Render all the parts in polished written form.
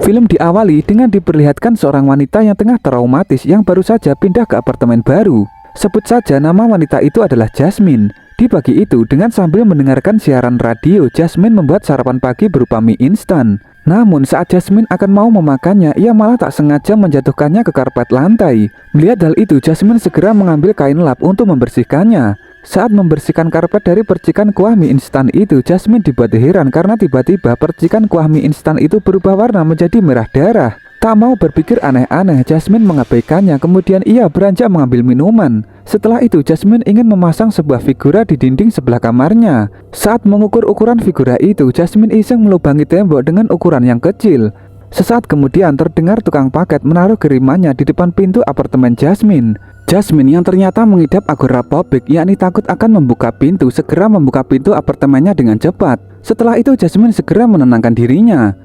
Film diawali dengan diperlihatkan seorang wanita yang tengah traumatis yang baru saja pindah ke apartemen baru. Sebut saja nama wanita itu adalah Jasmine. Di pagi itu, dengan sambil mendengarkan siaran radio, Jasmine membuat sarapan pagi berupa mie instan. Namun saat Jasmine akan mau memakannya, ia malah tak sengaja menjatuhkannya ke karpet lantai. Melihat hal itu, Jasmine segera mengambil kain lap untuk membersihkannya. Saat membersihkan karpet dari percikan kuah mie instan itu, Jasmine dibuat heran karena tiba-tiba percikan kuah mie instan itu berubah warna menjadi merah darah. Tak mau berpikir aneh-aneh, Jasmine mengabaikannya, kemudian ia beranjak mengambil minuman. Setelah itu, Jasmine ingin memasang sebuah figura di dinding sebelah kamarnya. Saat mengukur ukuran figura itu, Jasmine iseng melubangi tembok dengan ukuran yang kecil. Sesaat kemudian terdengar tukang paket menaruh kirimannya di depan pintu apartemen Jasmine. Jasmine yang ternyata mengidap agoraphobic, yakni takut akan membuka pintu, segera membuka pintu apartemennya dengan cepat. Setelah itu, Jasmine segera menenangkan dirinya.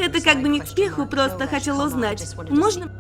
Это как бы не к спеху, просто хотел узнать. Можно...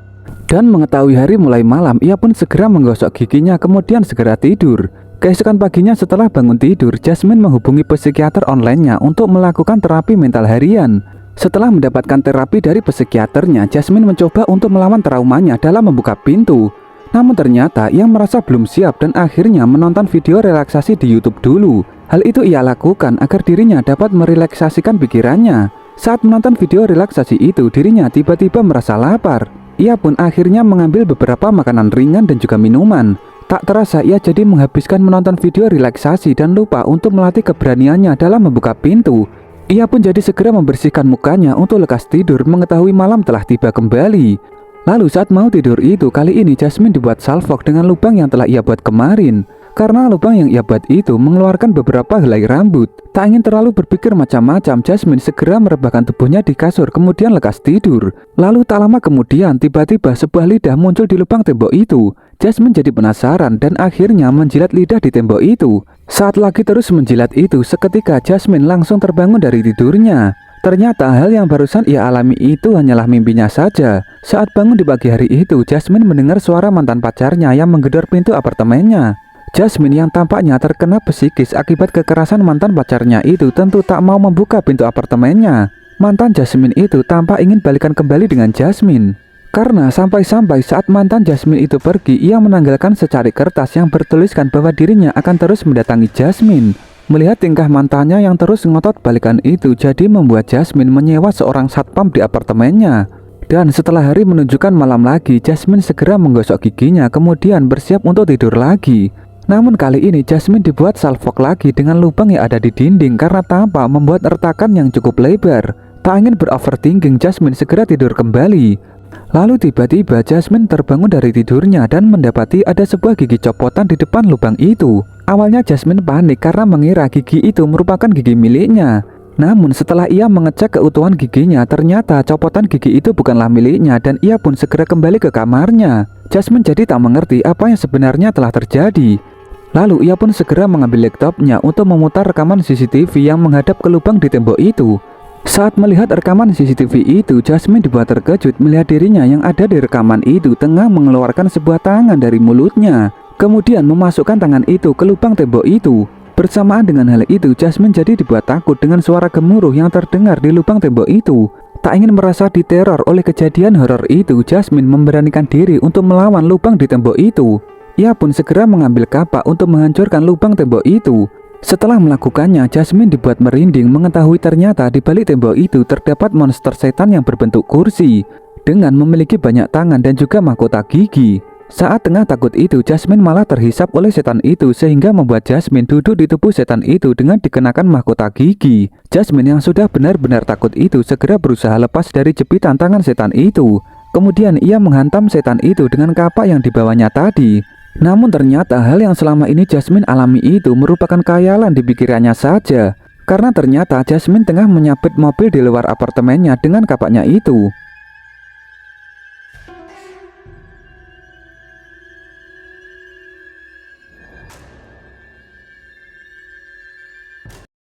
Dan mengetahui hari mulai malam, ia pun segera menggosok giginya kemudian segera tidur. Keesokan paginya setelah bangun tidur, Jasmine menghubungi psikiater online-nya untuk melakukan terapi mental harian. Setelah mendapatkan terapi dari psikiaternya, Jasmine mencoba untuk melawan traumanya dalam membuka pintu. Namun ternyata ia merasa belum siap dan akhirnya menonton video relaksasi di YouTube dulu. Hal itu ia lakukan agar dirinya dapat merelaksasikan pikirannya. Saat menonton video relaksasi itu, dirinya tiba-tiba merasa lapar. Ia pun akhirnya mengambil beberapa makanan ringan dan juga minuman. Tak terasa ia jadi menghabiskan menonton video relaksasi dan lupa untuk melatih keberaniannya dalam membuka pintu. Ia pun jadi segera membersihkan mukanya untuk lekas tidur mengetahui malam telah tiba kembali. Lalu saat mau tidur itu, kali ini Jasmine dibuat salvok dengan lubang yang telah ia buat kemarin. Karena lubang yang ia buat itu mengeluarkan beberapa helai rambut. Tak ingin terlalu berpikir macam-macam, Jasmine segera merebahkan tubuhnya di kasur kemudian lekas tidur. Lalu tak lama kemudian tiba-tiba sebuah lidah muncul di lubang tembok itu. Jasmine jadi penasaran dan akhirnya menjilat lidah di tembok itu. Saat lagi terus menjilat itu, seketika Jasmine langsung terbangun dari tidurnya. Ternyata hal yang barusan ia alami itu hanyalah mimpinya saja. Saat bangun di pagi hari itu, Jasmine mendengar suara mantan pacarnya yang menggedor pintu apartemennya. Jasmine yang tampaknya terkena psikis akibat kekerasan mantan pacarnya itu tentu tak mau membuka pintu apartemennya. Mantan Jasmine itu tampak ingin balikan kembali dengan Jasmine. Karena sampai-sampai saat mantan Jasmine itu pergi, ia menanggalkan secari kertas yang bertuliskan bahwa dirinya akan terus mendatangi Jasmine. Melihat tingkah mantannya yang terus ngotot balikan itu, jadi membuat Jasmine menyewa seorang satpam di apartemennya. Dan setelah hari menunjukkan malam lagi, Jasmine segera menggosok giginya kemudian bersiap untuk tidur lagi. Namun kali ini Jasmine dibuat salvok lagi dengan lubang yang ada di dinding karena tampak membuat retakan yang cukup lebar. Tak ingin beroverthinking, Jasmine segera tidur kembali. Lalu tiba-tiba Jasmine terbangun dari tidurnya dan mendapati ada sebuah gigi copotan di depan lubang itu. Awalnya Jasmine panik karena mengira gigi itu merupakan gigi miliknya. Namun setelah ia mengecek keutuhan giginya, ternyata copotan gigi itu bukanlah miliknya dan ia pun segera kembali ke kamarnya. Jasmine jadi tak mengerti apa yang sebenarnya telah terjadi. Lalu ia pun segera mengambil laptopnya untuk memutar rekaman CCTV yang menghadap ke lubang di tembok itu. Saat melihat rekaman CCTV itu, Jasmine dibuat terkejut melihat dirinya yang ada di rekaman itu tengah mengeluarkan sebuah tangan dari mulutnya. Kemudian memasukkan tangan itu ke lubang tembok itu. Bersamaan dengan hal itu, Jasmine jadi dibuat takut dengan suara gemuruh yang terdengar di lubang tembok itu. Tak ingin merasa diteror oleh kejadian horor itu, Jasmine memberanikan diri untuk melawan lubang di tembok itu. Ia pun segera mengambil kapak untuk menghancurkan lubang tembok itu. Setelah melakukannya, Jasmine dibuat merinding mengetahui ternyata di balik tembok itu terdapat monster setan yang berbentuk kursi dengan memiliki banyak tangan dan juga mahkota gigi. Saat tengah takut itu, Jasmine malah terhisap oleh setan itu sehingga membuat Jasmine duduk di tubuh setan itu dengan dikenakan mahkota gigi. Jasmine yang sudah benar-benar takut itu segera berusaha lepas dari jepitan tangan setan itu. Kemudian ia menghantam setan itu dengan kapak yang dibawanya tadi. Namun ternyata hal yang selama ini Jasmine alami itu merupakan khayalan di pikirannya saja. Karena ternyata Jasmine tengah menyabet mobil di luar apartemennya dengan kapaknya itu.